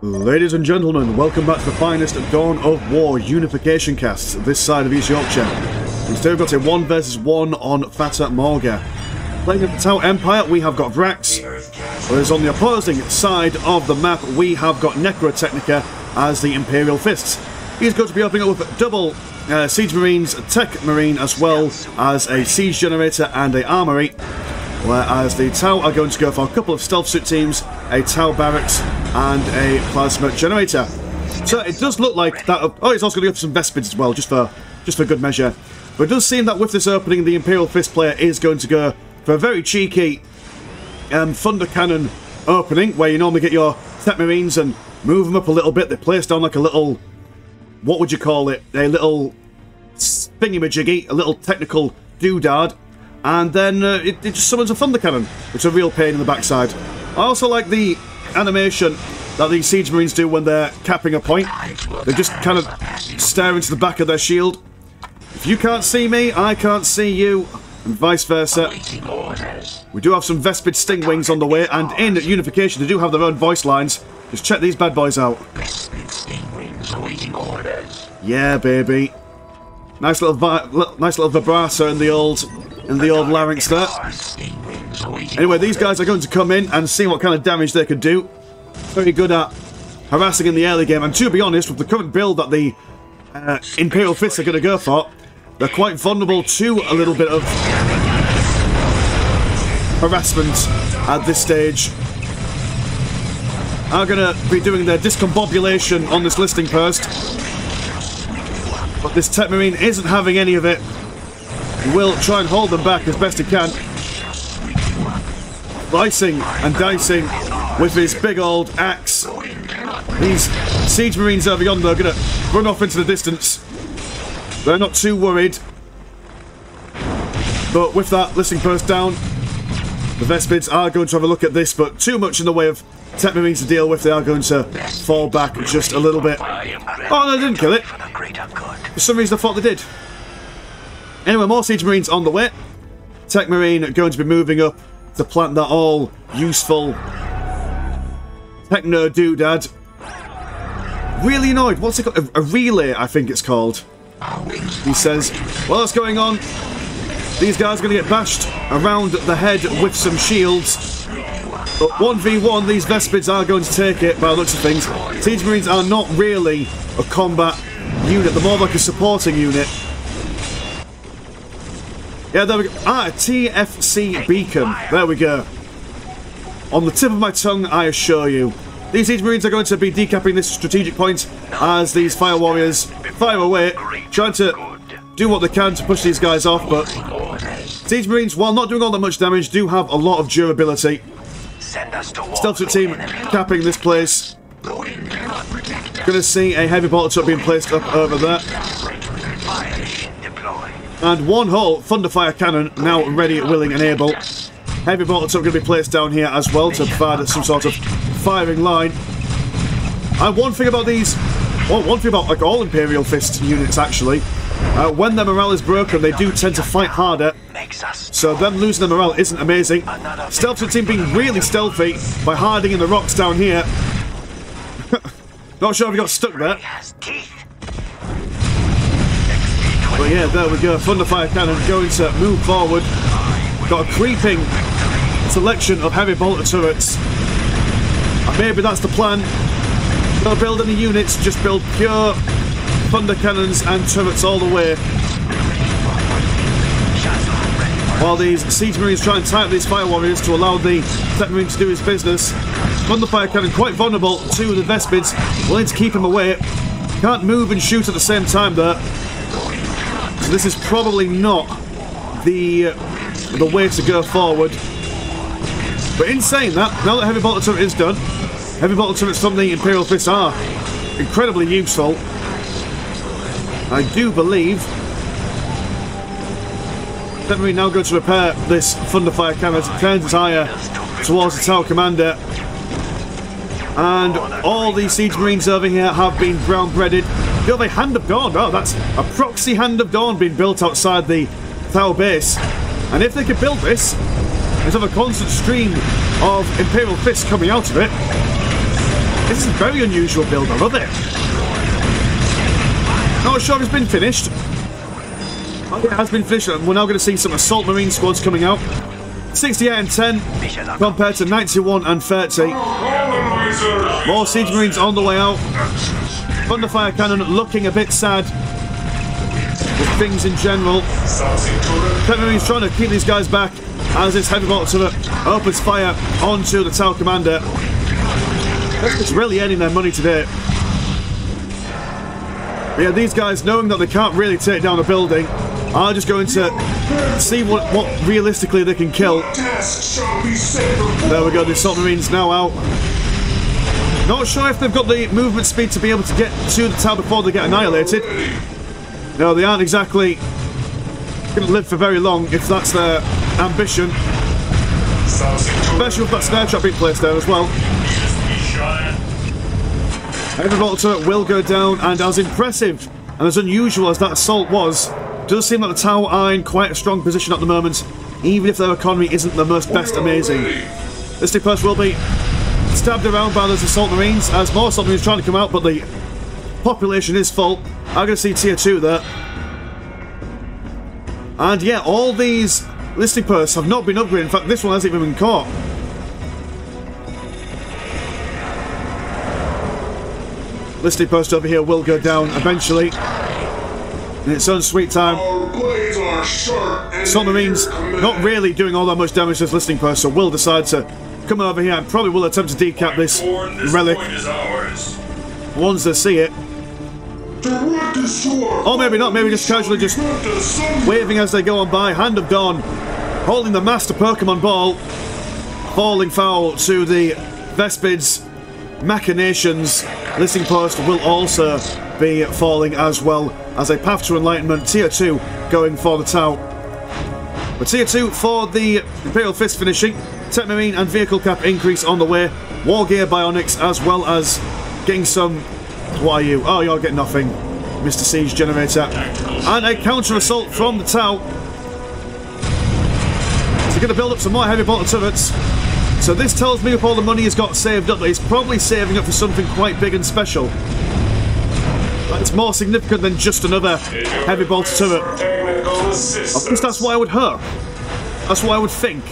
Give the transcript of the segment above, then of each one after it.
Ladies and gentlemen, welcome back to the finest Dawn of War Unification casts this side of East Yorkshire. Instead we've got a 1 versus 1 on Fata Morga. Playing at the Tau Empire, we have got Vrax, whereas on the opposing side of the map, we have got Necrotechnica as the Imperial Fists. He's going to be opening up with double Siege Marines, Tech Marine, as well as a Siege Generator and a Armory. Whereas the Tau are going to go for a couple of stealth suit teams, a Tau barracks, and a plasma generator. So it does look like that. Oh, it's also going to go for some Vespids as well, just for good measure. But it does seem that with this opening, the Imperial Fist player is going to go for a very cheeky Thunder Cannon opening, where you normally get your Tech Marines and move them up a little bit. They place down like a little, what would you call it? A little thingy-majiggy, a little technical doodad. And then it just summons a Thunder Cannon, which is a real pain in the backside. I also like the animation that these Siege Marines do when they're capping a point. They just kind of stare into the back of their shield. If you can't see me, I can't see you, and vice versa. We do have some Vespid Stingwings on the way, and in Unification they do have their own voice lines. Just check these bad boys out. Yeah, baby. Nice little vibrato in the old larynx there. Anyway, these guys are going to come in and see what kind of damage they could do. Very good at harassing in the early game, and to be honest, with the current build that the Imperial Fists are going to go for, they're quite vulnerable to a little bit of harassment at this stage. Are going to be doing their discombobulation on this listing post, but this Tech Marine isn't having any of it. He will try and hold them back as best he can. Slicing and dicing with his big old axe. These Siege Marines over yonder are going to run off into the distance. They're not too worried. But with that listing post down, the Vespids are going to have a look at this, but too much in the way of Tech Marines to deal with. They are going to fall back just a little bit. Oh, no, they didn't kill it. For some reason I thought they did. Anyway, more Siege Marines on the way. Tech Marine going to be moving up to plant that all useful techno doodad. Really annoyed. What's it called? A relay, I think it's called. He says, well, what's going on? These guys are going to get bashed around the head with some shields. But 1v1, these Vespids are going to take it by the looks of things. Siege Marines are not really a combat unit. They're more like a supporting unit. Yeah, there we go. Ah, TFC Beacon. There we go. On the tip of my tongue, I assure you. These Siege Marines are going to be decapping this strategic point as these Fire Warriors fire away, trying to do what they can to push these guys off, but Siege Marines, while not doing all that much damage, do have a lot of durability. Stealth Suit team capping this place. Gonna see a heavy bolter truck being placed up over there. And one whole Thunderfire cannon now ready, willing and able. Heavy bolter truck going to be placed down here as well to provide some sort of firing line. And one thing about these, well, one thing about like all Imperial Fist units actually, when their morale is broken, they do tend to fight harder. So them losing their morale isn't amazing. Stealth Suit team being really stealthy by hiding in the rocks down here. Not sure if he got stuck there. But yeah, there we go. Thunderfire cannon going to move forward. Got a creeping selection of heavy bolter turrets. And maybe that's the plan. Don't build any units, just build pure thunder cannons and turrets all the way. While these Siege Marines try and tie up these Fire Warriors to allow the Tech Marine to do his business. Thunderfire cannon quite vulnerable to the Vespids, willing to keep him away. Can't move and shoot at the same time though. So this is probably not the way to go forward. But in saying that, now that Heavy Bolter Turret is done, Heavy Bolter Turrets from the Imperial Fists are incredibly useful. I do believe Tech Marine now going to repair this Thunderfire cannon as it turns its ire towards the Tower Commander. And all these Siege Marines over here have been brown-breaded. You have a Hand of Dawn. Oh, that's a proxy Hand of Dawn being built outside the Tower base. And if they could build this, and have a constant stream of Imperial Fists coming out of it, This This is a very unusual build. I love it. Not sure if it's been finished. Oh, it has been finished. We're now going to see some assault marine squads coming out. 68 and 10 compared to 91 and 30. More siege marines on the way out. Thunderfire cannon looking a bit sad with things in general. Tent marines trying to keep these guys back as this heavy bolter turret opens fire onto the tower commander. It's really earning their money today. But yeah, these guys, knowing that they can't really take down a building, are just going to see what realistically they can kill. There we go, the assault marines now out. Not sure if they've got the movement speed to be able to get to the tower before they get annihilated. No, they aren't exactly going to live for very long if that's their ambition. Especially with that snare trap being placed there as well. Every bolter turret will go down, and as impressive and as unusual as that assault was, it does seem like the tower are in quite a strong position at the moment, even if their economy isn't the most best amazing. This post will be stabbed around by those assault marines as more assault marines trying to come out, but the population is full. I'm going to see tier 2 there. And yeah, all these listing posts have not been upgraded. In fact, this one hasn't even been caught. Listing post over here will go down eventually in its own sweet time. Submarines not really doing all that much damage to this listing post, so will decide to come over here and probably will attempt to decap this relic once they see it. Or maybe not, maybe just casually just waving as they go on by. Hand of Dawn holding the Master Pokemon Ball, falling foul to the Vespid's machinations. Listing post will also be falling as well as a Path to Enlightenment tier 2 going for the Tau. But tier 2 for the Imperial Fist finishing. Tech Marine and Vehicle Cap increase on the way. War Gear Bionics as well as getting some... What are you? Oh, you're getting nothing, Mr. Siege Generator. And a counter assault from the Tau. So going to build up some more heavy bolter turrets. So this tells me if all the money he's got saved up, that he's probably saving up for something quite big and special. That's more significant than just another heavy bolter turret. At least that's what I would hope. That's what I would think.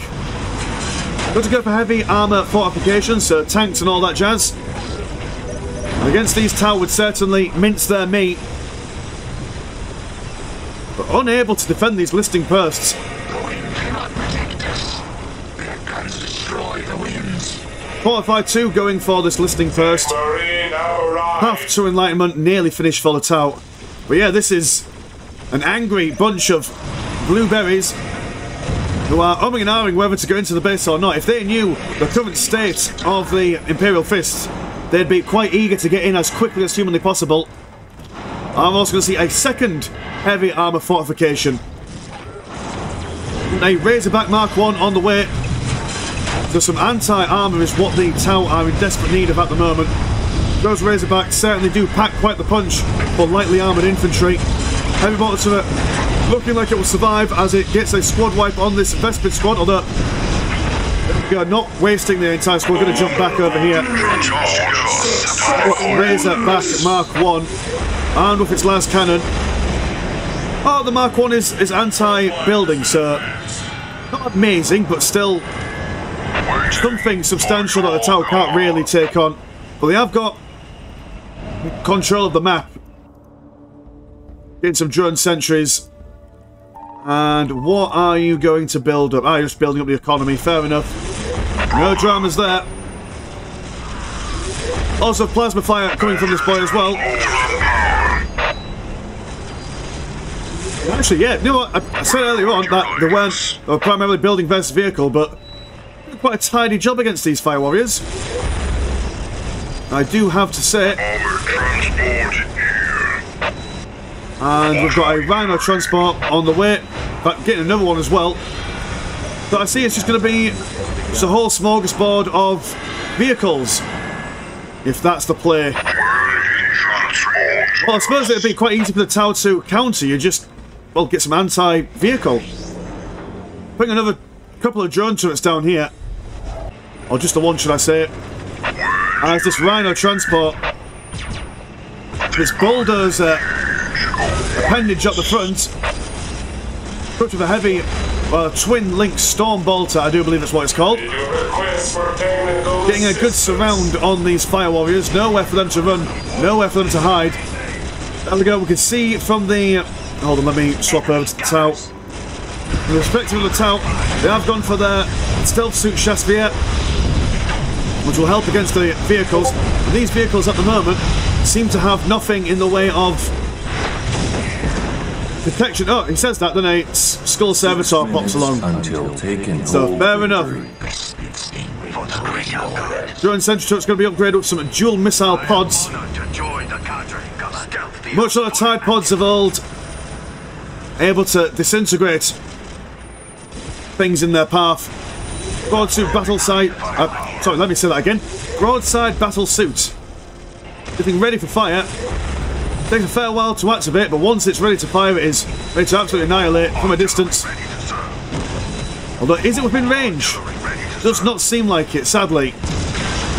Going to go for heavy armour fortifications, so tanks and all that jazz. And against these Tau would certainly mince their meat. But unable to defend these listing posts. Fortify 2 going for this listing first. Path to Enlightenment nearly finished for the Tau. But yeah, this is an angry bunch of blueberries who are umming and ahhing whether to go into the base or not. If they knew the current state of the Imperial Fists, they'd be quite eager to get in as quickly as humanly possible. I'm also going to see a second heavy armour fortification. A Razorback Mark 1 on the way. So some anti-armour is what the Tau are in desperate need of at the moment. Those Razorbacks certainly do pack quite the punch for lightly armoured infantry. Heavy bolter turret looking like it will survive as it gets a squad wipe on this Vespid squad, although we are not wasting the entire squad. We're going to jump back over here. Razorback Mark 1, and with its last cannon. Oh, the Mark 1 is anti-building, so not amazing, but still something substantial that the Tau can't really take on. But they have got control of the map. Getting some drone sentries. And what are you going to build up? Ah, you're just building up the economy. Fair enough. No dramas there. Also, plasma fire coming from this boy as well. Actually, yeah, you know what? I said earlier on that they were primarily building Vest's vehicle, but quite a tidy job against these fire warriors. I do have to say. And we've got a Rhino transport on the way. In fact, getting another one as well. But I see it's just going to be just a whole smorgasbord of vehicles. If that's the play. Well, I suppose it'd be quite easy for the Tau to counter. You just, well, get some anti-vehicle. Putting another couple of drone turrets down here. Or just the one, should I say. as this Rhino transport, this bulldozer appendage up the front, equipped with a heavy twin link storm bolter, I do believe that's what it's called. Getting a good surround on these fire warriors, nowhere for them to run, nowhere for them to hide. There we go, we can see from the... Hold on, let me swap over to the Tau. In respect to the Tau, they have gone for their stealth suit chassevier, which will help against the vehicles. And these vehicles at the moment seem to have nothing in the way of protection. Oh, he says that, then a Skull Servitor pops along. So, fair enough. Drone Sentry Turret's going to be upgraded with some dual missile pods. Much like the Tide pods of old, able to disintegrate things in their path. Broadside battle sight. Sorry, let me say that again. Broadside battle suit. Getting ready for fire. Takes a fair while to activate, but once it's ready to fire, it is ready to absolutely annihilate from a distance. Although, is it within range? Does not seem like it, sadly.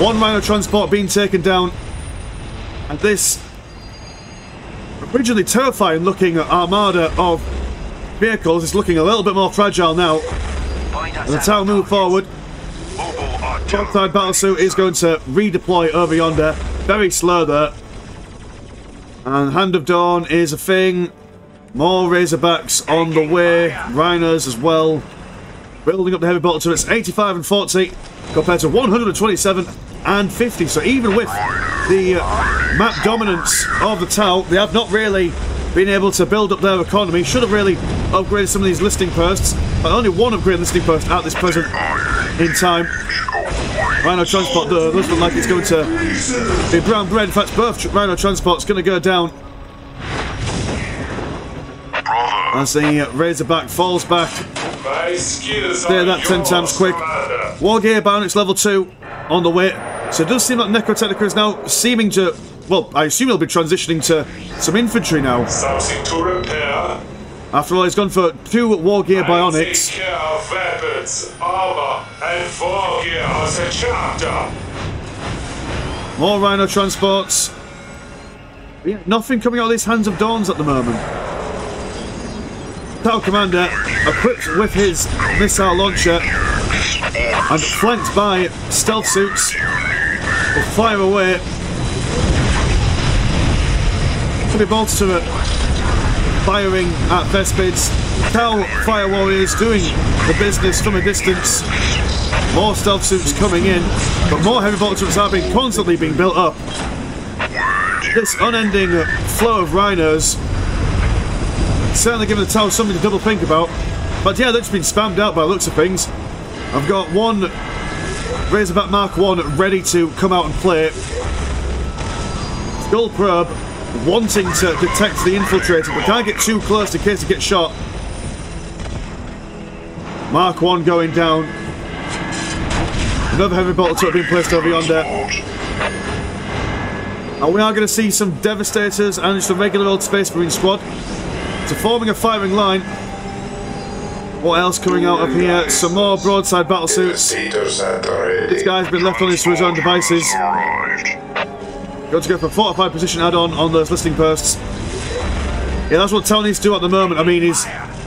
One Rhino transport being taken down, and this originally terrifying looking armada of vehicles is looking a little bit more fragile now. And the Tau move forward. Broadside battlesuit is going to redeploy over yonder. Very slow there. And Hand of Dawn is a thing. More Razorbacks on the way. Rhinos as well. Building up the heavy bolter turrets. 85 and 40 compared to 127 and 50. So even with the map dominance of the Tau, they have not really been able to build up their economy. Should have really upgraded some of these listing posts. But only one upgrade listing post at this present in time. Rhino transport though does look like it's going to be brown bread. In fact, both Rhino transport's going to go down as the Razorback falls back. There, that 10 times quick. War Gear Bionics level 2 on the way. So it does seem like Necrotechnica is now seeming to... Well, I assume he'll be transitioning to some infantry now. Something to repair. After all, he's gone for 2 War Gear Bionics. Take care of weapons, armor, and War Gear as a chapter. More Rhino transports. Yeah, nothing coming out of these Hands of Dawns at the moment. Tau Commander, equipped with his missile launcher and flanked by stealth suits, will fire away. Heavy bolter turret firing at Vespids. Tau fire warriors doing the business from a distance. More stealth suits coming in, but more heavy bolter turrets are constantly being built up. This unending flow of rhinos certainly giving the Tau something to double think about. But yeah, they've just been spammed out by the looks of things. I've got one Razorback Mark 1 ready to come out and play. Skull Probe wanting to detect the infiltrator, but can't get too close in case he gets shot. Mark 1 going down. Another heavy bolter turret being placed over yonder. And we are going to see some Devastators and just a regular old Space Marine squad. So forming a firing line. What else coming out up here? Some more broadside battlesuits. This guy's been left on his to his own devices. Got to go for a fortified position add-on on those listing posts. Yeah, that's what Tau needs to do at the moment. I mean, he's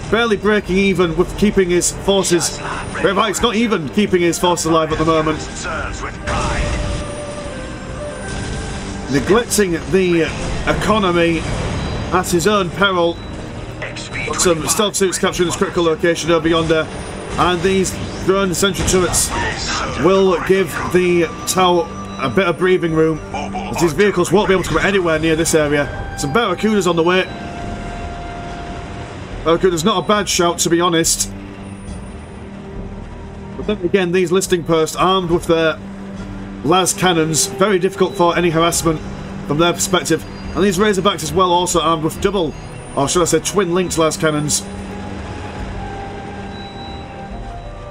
barely breaking even with keeping his forces... In fact, he's not even keeping his forces alive at the moment. Neglecting the economy at his own peril. Got some stealth suits capturing this critical location over yonder. And these drone sentry turrets will give the Tau a bit of breathing room, as these vehicles won't be able to come anywhere near this area. Some Barracudas on the way. Barracuda's not a bad shout, to be honest. But then again, these listing posts armed with their las cannons, very difficult for any harassment from their perspective. And these Razorbacks as well, also armed with double, or should I say twin linked las cannons.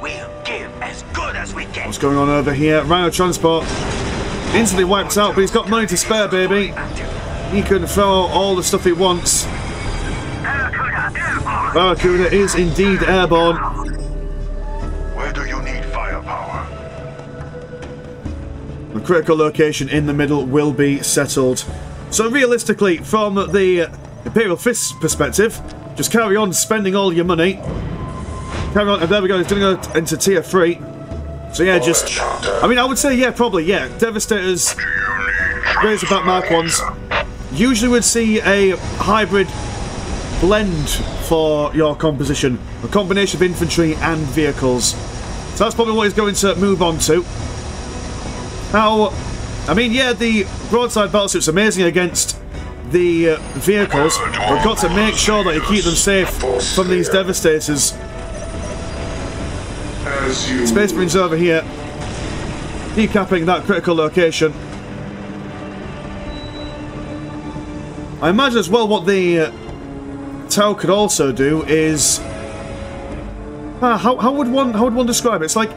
We'll give as good as we can. What's going on over here? Rhino transport instantly wiped out, but he's got money to spare, baby. He can throw all the stuff he wants. Barracuda is indeed airborne. Where do you need firepower? critical location in the middle will be settled. So realistically, from the Imperial Fist's perspective, just carry on spending all your money. Carry on, and there we go, it's going to go into tier 3. So yeah, just... I mean, I would say, yeah, probably, yeah. Devastators, Razorback Mark 1s. Usually would see a hybrid blend for your composition. A combination of infantry and vehicles. So that's probably what he's going to move on to. Now, I mean, yeah, the broadside battlesuit's amazing against the vehicles. We've got to make sure that you keep them safe from these Devastators. Space Marines over here, decapping that critical location. I imagine as well what the Tau could also do is... how would one describe it? It's like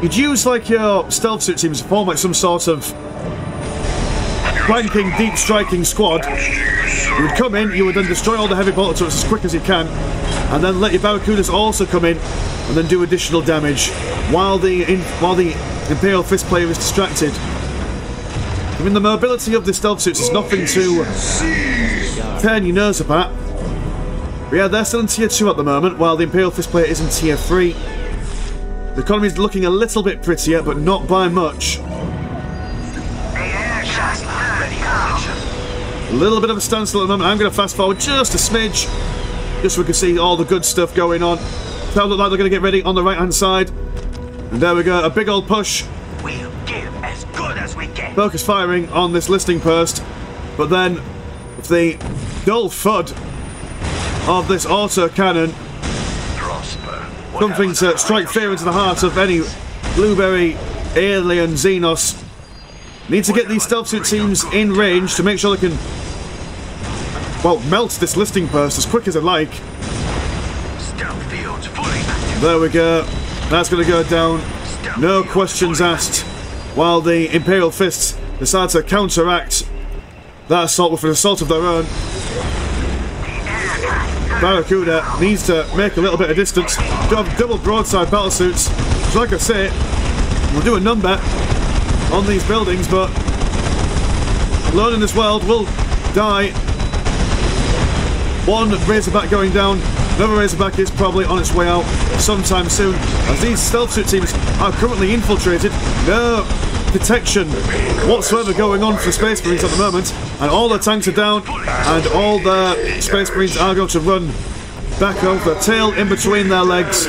you'd use like your stealth suit teams to form like some sort of flanking, deep striking squad. You would come in, you would then destroy all the heavy bolter turrets as quick as you can, and then let your Barracudas also come in and then do additional damage while the Imperial Fist player is distracted. I mean, the mobility of the stealth suits is nothing to turn your nose up at. But yeah, they're still in tier 2 at the moment, while the Imperial Fist player is in tier 3. The economy is looking a little bit prettier, but not by much. A little bit of a standstill at the moment. I'm going to fast forward just a smidge, just so we can see all the good stuff going on. They look like they're going to get ready on the right-hand side. And there we go, a big old push. We'll give as good as we can. Focus firing on this listing post, but then with the dull thud of this auto cannon, something to strike fear into the heart of any blueberry alien Xenos. Need to get these stealth suit teams in range to make sure they can, well, melt this listing post as quick as they like. There we go. That's going to go down. No questions asked. While the Imperial Fists decide to counteract that assault with an assault of their own. Barracuda needs to make a little bit of distance. Do have double broadside battlesuits. So like I say, we'll do a number on these buildings, but alone in this world will die. One Razorback going down. Another Razorback is probably on its way out sometime soon, as these stealth suit teams are currently infiltrated. No detection whatsoever going on for Space Marines at the moment, and all the tanks are down, and all the Space Marines are going to run back over the tail in between their legs.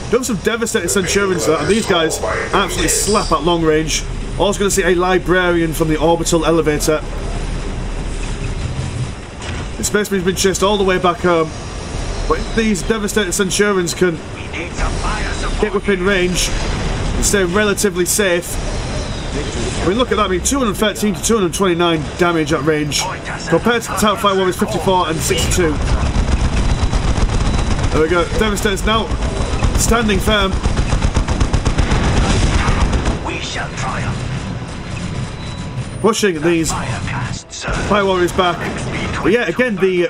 Done some devastating Centurions though, and these guys absolutely slap at long range. Also going to see a Librarian from the orbital elevator. The Space Marine's been chased all the way back home. But if these devastated Centurions can get within range and stay relatively safe, I mean, look at that, I mean, 213 to 229 damage at range, compared to the Tau Fire Warriors 54 and 62. There we go, Devastators now standing firm. We shall triumph. Pushing these Fire Warriors back. But yeah, again, the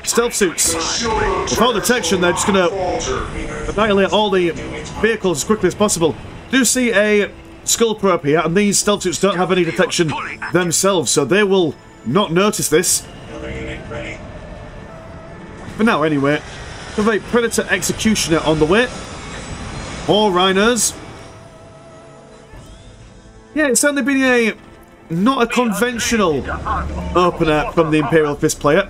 stealth suits, without detection, they're just going to annihilate all the vehicles as quickly as possible. Do see a skull probe here, and these stealth suits don't have any detection themselves, so they will not notice this. For now, anyway. We have a Predator Executioner on the way. More Rhinos. Yeah, it's certainly been not a conventional opener from the Imperial Fist player,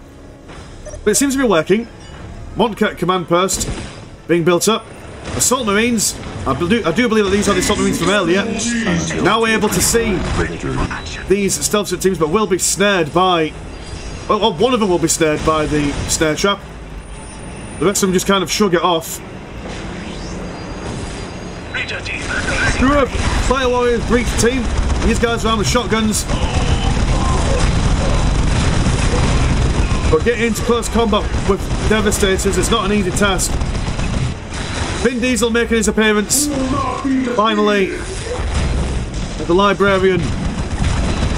but it seems to be working. Montcat Command Post being built up. Assault Marines, I do believe that these are the Assault Marines from earlier, now able to see these stealth suit teams, but will be snared by, well, one of them will be snared by the snare trap. The rest of them just kind of shrug it off. Screw Fire Warriors breach team. These guys are armed with shotguns. But getting into close combat with Devastators is not an easy task. Vin Diesel making his appearance. Finally, the Librarian,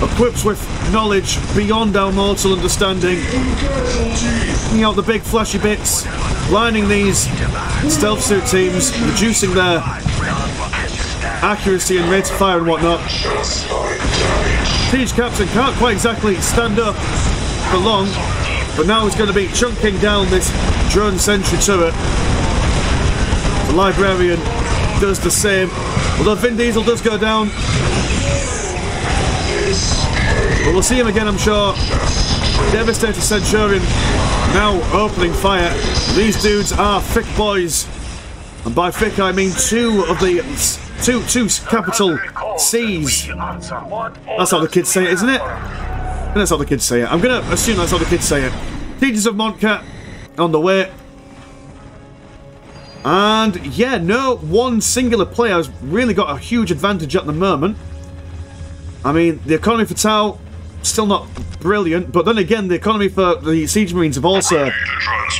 equipped with knowledge beyond our mortal understanding. Bringing out the big flashy bits, blinding these stealth suit teams, reducing their accuracy and rate of fire and whatnot. Siege Captain can't quite exactly stand up for long, but now he's going to be chunking down this drone sentry turret. The Librarian does the same, although Vin Diesel does go down. But we'll see him again, I'm sure. Devastator Centurion now opening fire. These dudes are thick boys. And by thick I mean two capital C's. That's how the kids say it, isn't it? That's how the kids say it. I'm going to assume that's how the kids say it. Teachers of Montcat on the way. And yeah, no one singular player has really got a huge advantage at the moment. I mean, the economy for Tau, still not brilliant, but then again, the economy for the Siege Marines have also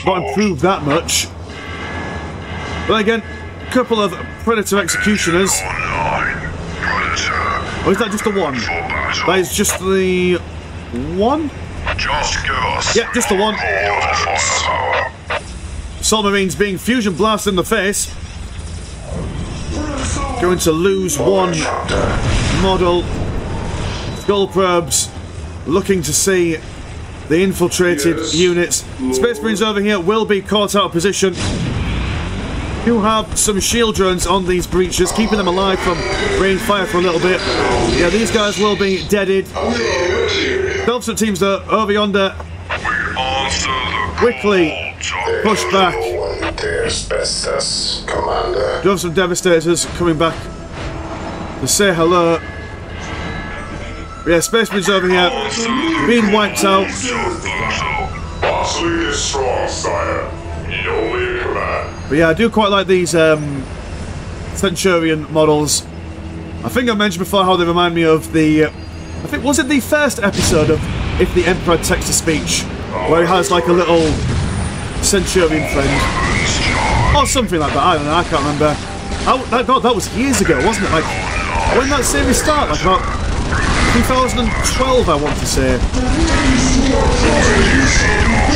not improved that much. But again, a couple of Predator Executioners. Or is that just the one? That is just the one? Yeah, just the one. Assault Marines being fusion blasted in the face. Going to lose one model. Skull probes looking to see the infiltrated units. Space Marines over here will be caught out of position. You have some shield drones on these breaches, keeping them alive from rain fire for a little bit. Yeah, these guys will be deaded. Delta teams though, over yonder, quickly push back. Do have some Devastators coming back to say hello. But yeah, Space Marines over here being wiped out. But yeah, I do quite like these Centurion models. I think I mentioned before how they remind me of the... I think, was it the first episode of If the Emperor Takes a Speech? Where he has like a little Centurion friend. Or something like that, I don't know, I can't remember. God, that was years ago, wasn't it? Like, when that series started? Like about 2012, I want to say.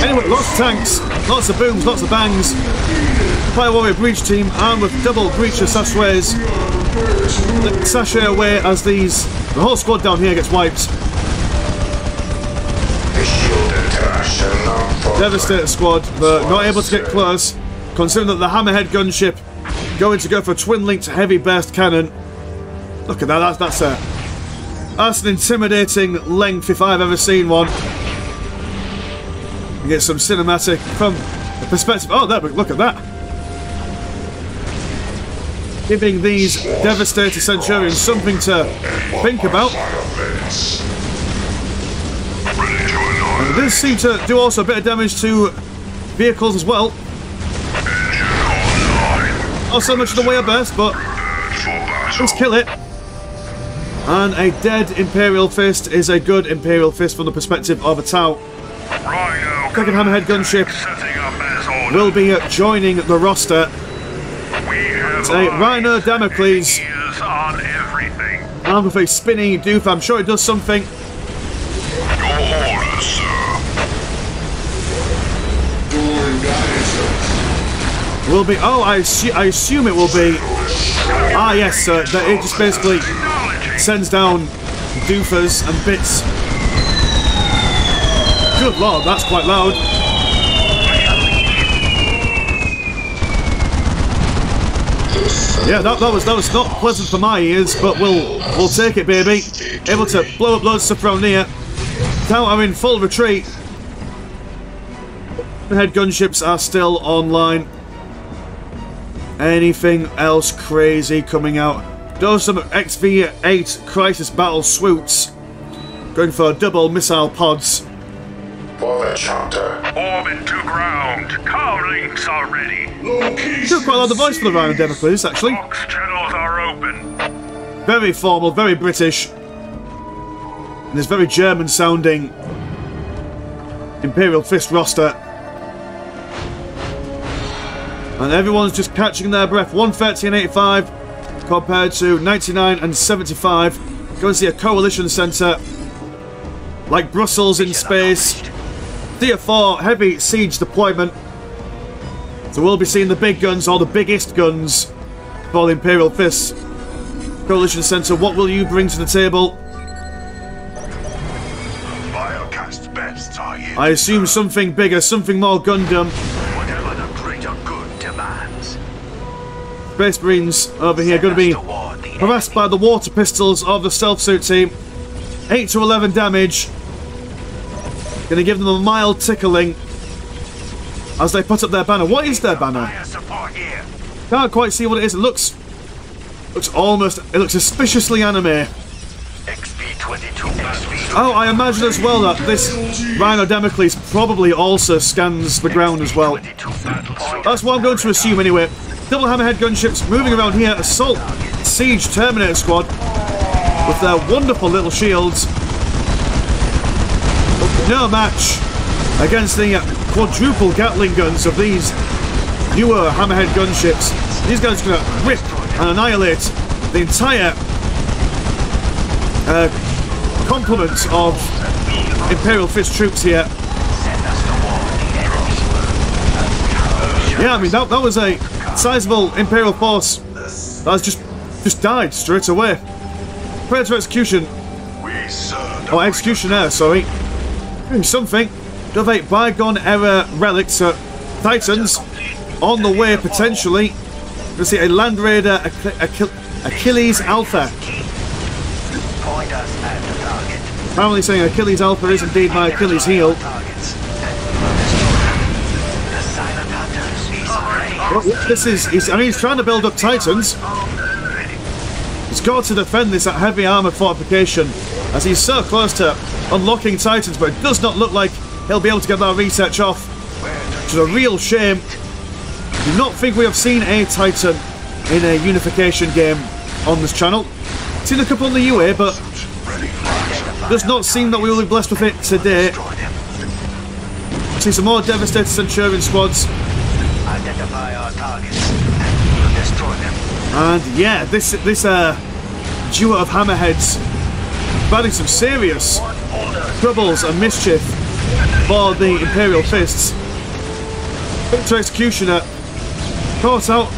Anyway, lots of tanks, lots of booms, lots of bangs. Fire Warrior Breach Team armed with double Breacher Sashays sashay away as the whole squad down here gets wiped. Devastator squad, but not able to get close, considering that the Hammerhead gunship going to go for twin-linked heavy burst cannon. Look at that, that's an intimidating length if I've ever seen one. You get some cinematic from the perspective. Oh, there, look at that. Giving these Devastator Centurions something to think about. And it does seem to do also a bit of damage to vehicles as well. Not so much in the way of burst, but let's kill it. And a dead Imperial Fist is a good Imperial Fist from the perspective of a Tau. Second Hammerhead gunship will be joining the roster. It's a Rhino Damocles armed with a spinny doof. I'm sure it does something. Will be. Oh, I assume it will be. Ah, yes, that it just basically sends down doofers and bits. Good lord, that's quite loud. Yeah, that was not pleasant for my ears, but we'll take it, baby. Able to blow up loads of stuff around here. Now I'm in full retreat. The head gunships are still online. Anything else crazy coming out? Does some XV-8 Crisis Battle Swoots. Going for double missile pods. For the chapter. Orbit to ground. Comlinks are ready. Still quite like the voice for the Rhino Democles, actually. Box channels are open. Very formal, very British. And this very German sounding Imperial Fist roster. And everyone's just catching their breath. 130 and 85 compared to 99 and 75. Go and see a coalition centre like Brussels in space. Tier 4 heavy siege deployment. So we'll be seeing the big guns, or the biggest guns, for the Imperial Fists. Coalition Center, what will you bring to the table? Biocast's best are yet I assume something bigger, something more Gundam. whatever the greater good demands. Space Marines over here going to be harassed by the water pistols of the stealth suit team. 8 to 11 damage. Going to give them a mild tickling as they put up their banner. What is their banner? Fire support here. Can't quite see what it is. It looks suspiciously anime. XP-22 XP. Oh, I imagine as well that this Rhino Damocles probably also scans the ground as well. That's what I'm going to assume anyway. Double hammerhead gunships moving around here. Assault Siege Terminator Squad with their wonderful little shields. No match against the quadruple Gatling guns of these newer hammerhead gunships. These guys are going to rip and annihilate the entire complement of Imperial Fist troops here. Yeah, I mean that was a sizable Imperial force that has just died straight away. Predator Execution, or Executioner, sorry. Something. Dovate bygone era relics, Titans on the way potentially. Let's see, a Land Raider Achilles Alpha. Apparently saying Achilles Alpha is indeed my Achilles heel. Well, this is, I mean, he's trying to build up Titans. He's got to defend this at heavy armoured fortification as he's so close to unlocking Titans, but it does not look like he'll be able to get that research off, which is a real shame. I do not think we have seen a Titan in a Unification game on this channel. Seen a couple on the UA, but does not seem that we will be blessed with it today. See some more devastated Centurion squads. Identify our targets and destroy them. And yeah, this duo of hammerheads providing some serious troubles and mischief for the Imperial Fists. Victor Executioner caught out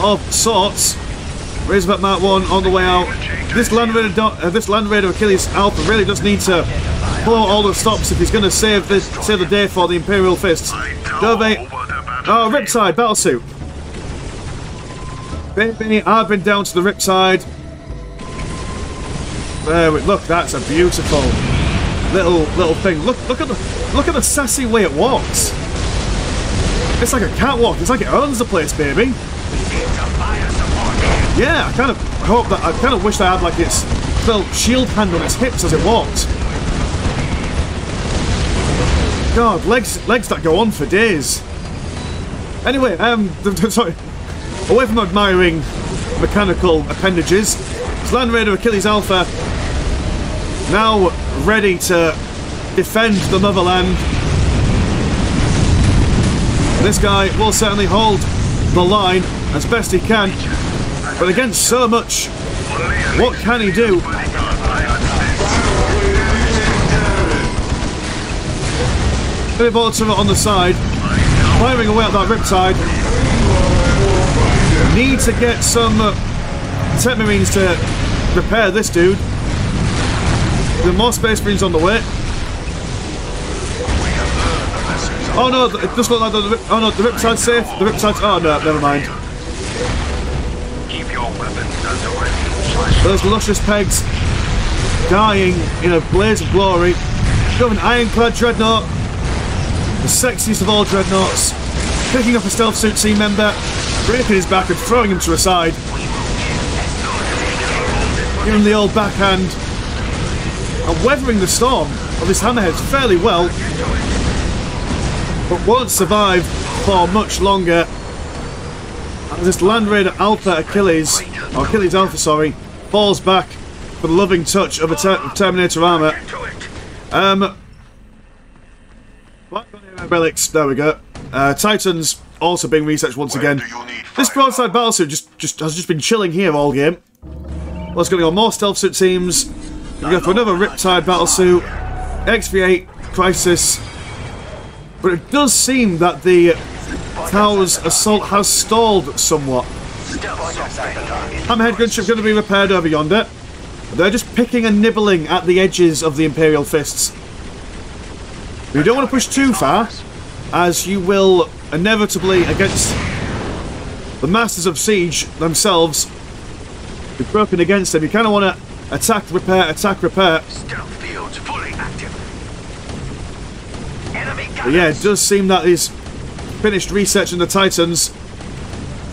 of sorts. Razorback Mark 1 on the way out. This Land Raider Achilles Alpha really does need to pull out all the stops if he's going to save the day for the Imperial Fists. Dove. Oh, Riptide Battlesuit. Baby, I've been down to the Riptide. There we look. That's a beautiful little thing. Look at the sassy way it walks. It's like a catwalk. It's like it owns the place, baby. Yeah, I kind of wish I had like its little shield hand on its hips as it walked. God, legs that go on for days. Anyway, sorry. Away from admiring mechanical appendages, it's Land Raider Achilles Alpha now ready to defend the motherland. This guy will certainly hold the line as best he can, but against so much, what can he do? Billy Bolton on the side, firing away at that Riptide. Need to get some Tech Marines to repair this dude. There are more Space Marines on the way. Oh no, it does look like the Riptide's safe. The Riptide's... Oh no, never mind. Keep your weapons under ready. Those luscious pegs dying in a blaze of glory. You have an ironclad dreadnought, the sexiest of all dreadnoughts, picking up a stealth suit team member, breaking his back and throwing him to a side. Giving him the old backhand and weathering the storm of his hammerheads fairly well, but won't survive for much longer. As this Land Raider Alpha Achilles, or Achilles Alpha, sorry, falls back for the loving touch of a Terminator armour. Relics, there we go. Titans also being researched once again. This broadside battlesuit has just been chilling here all game. Well, it's going to go more stealth suit teams. We go for another Riptide battlesuit, XV8 Crisis. But it does seem that the Tau's assault has stalled somewhat. Hammerhead gunship going to be repaired over yonder. They're just picking and nibbling at the edges of the Imperial fists. You don't want to push too far, as you will inevitably, against the Masters of Siege themselves, be broken against them. You kind of want to attack, repair, attack, repair. But yeah, it does seem that he's finished researching the Titans.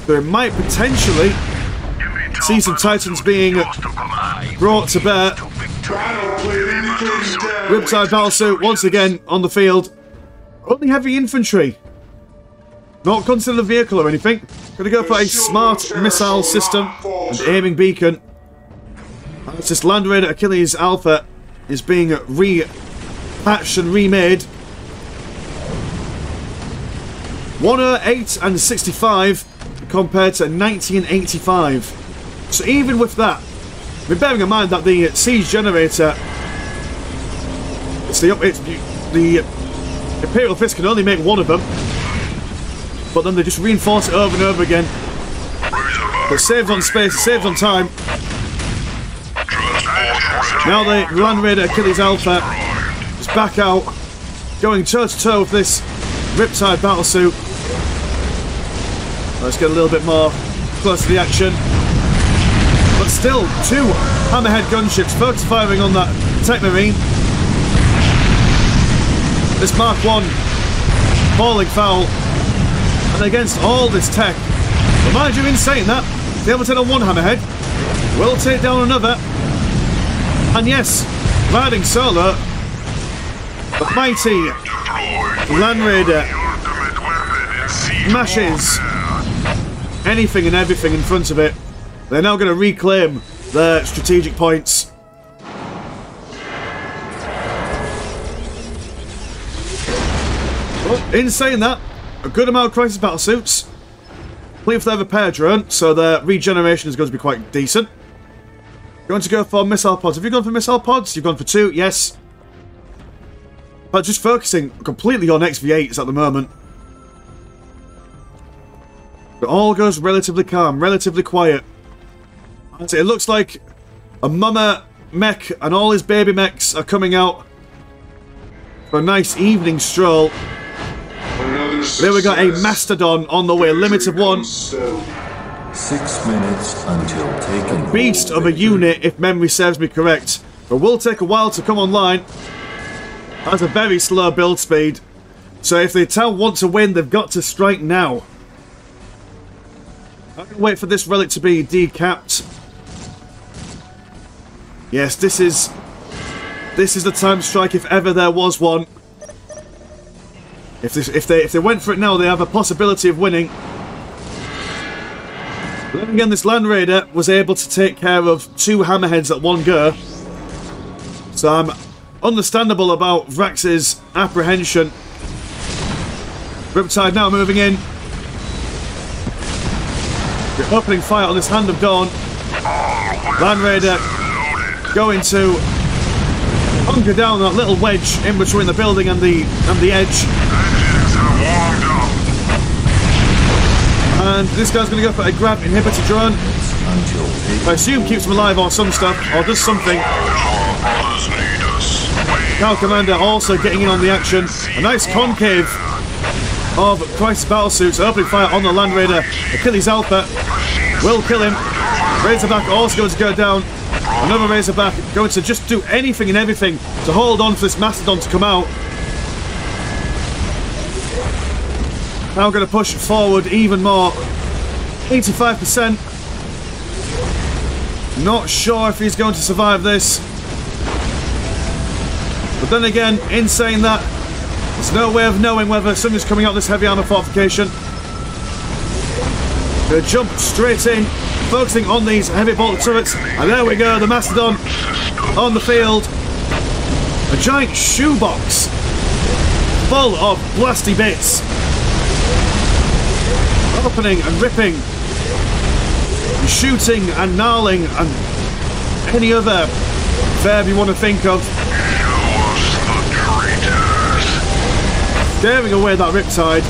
So it might potentially see some Titans being brought to bear. Riptide Battlesuit once again on the field. Only heavy infantry. Not considered a vehicle or anything. Gonna go for a smart missile system and aiming beacon. As this Land Raider Achilles Alpha is being repatched and remade. 108 and 65 compared to 90 and 85. So even with that, we're bearing in mind that the siege generator, the Imperial Fist can only make one of them, but then they just reinforce it over and over again. It saves on space, it saves on time. Now the Land Raider Achilles Alpha is back out, going toe to toe with this Riptide Battlesuit. Let's get a little bit more close to the action. But still, two Hammerhead gunships focus firing on that Tech Marine. This Mark 1 falling foul. And against all this tech. But mind you, in saying that, the able to take on one Hammerhead will take down another. And yes, riding solo, the mighty Land Raider smashes anything and everything in front of it. They're now going to reclaim their strategic points. Well, in saying that, a good amount of crisis battle suits. Clear for their repair drone, so their regeneration is going to be quite decent. Going to go for missile pods. Have you gone for missile pods? You've gone for 2, yes. But just focusing completely on XV8s at the moment. It all goes relatively calm, relatively quiet. It looks like a mama mech and all his baby mechs are coming out for a nice evening stroll. There we got a Mastodon on the way, limited 1. 6 minutes until taking. Beast of a unit, if memory serves me correct. But will take a while to come online. That's a very slow build speed. So if the town want to win, they've got to strike now. I can wait for this relic to be decapped. Yes, this is the time to strike if ever there was one. If they went for it now, they have a possibility of winning. But then again, this Land Raider was able to take care of 2 Hammerheads at one go. So I'm understandable about Vrax's apprehension. Riptide now moving in. We're opening fire on this Hand of Dawn. Land Raider going to hunker down that little wedge in between the building and the edge. And this guy's going to go for a grab inhibitor drone. I assume keeps him alive or some stuff, or does something. Cal Commander also getting in on the action. A nice concave of crisis battle suits opening fire on the Land Raider. Achilles Alpha will kill him. Razorback also going to go down. Another Razorback going to just do anything and everything to hold on for this Mastodon to come out. Now going to push forward even more. 85%. Not sure if he's going to survive this. But then again, in saying that, there's no way of knowing whether something's coming out of this heavy armor fortification. Going to jump straight in, focusing on these heavy bolter turrets. And there we go, the Mastodon on the field. A giant shoebox full of blasty bits. Opening and ripping, and shooting and gnarling and any other verb you want to think of. Scaring away that Riptide.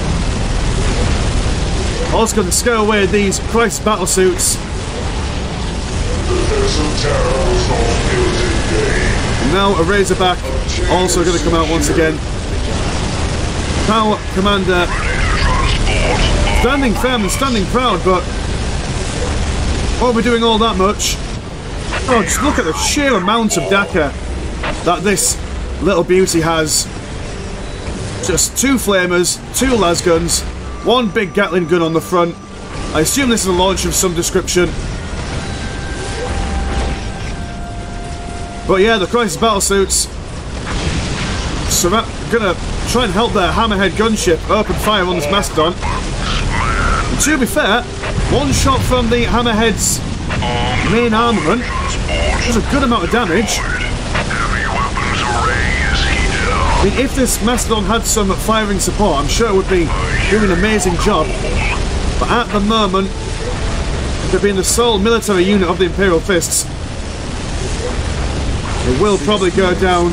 Also going to scare away these crisis battle suits. Now a Razorback also going to come out once again. Power Commander standing firm and standing proud, but won't be doing all that much. Oh, just look at the sheer amount of Dakar that this little beauty has. Just 2 flamers, 2 lasguns, 1 big Gatling gun on the front. I assume this is a launch of some description. But yeah, the crisis battle suits gonna try and help their Hammerhead gunship open fire on this Mastodon. And to be fair, 1 shot from the Hammerhead's main armament does a good amount of damage. I mean, if this Mastodon had some firing support, I'm sure it would be doing an amazing job. But at the moment, they're being the sole military unit of the Imperial Fists. It will probably go down.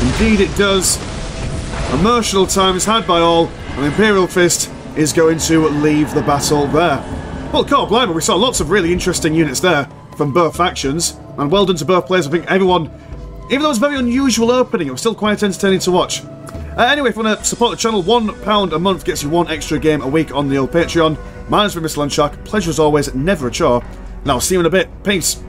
Indeed it does. Emotional time is had by all, and the Imperial Fist is going to leave the battle there. Well, God blimey, we saw lots of really interesting units there from both factions, and well done to both players. I think everyone, even though it was a very unusual opening, it was still quite entertaining to watch. Anyway, if you want to support the channel, £1 a month gets you 1 extra game a week on the old Patreon. My name's been Mr. Landshark. Pleasure as always, never a chore. And I'll see you in a bit. Peace.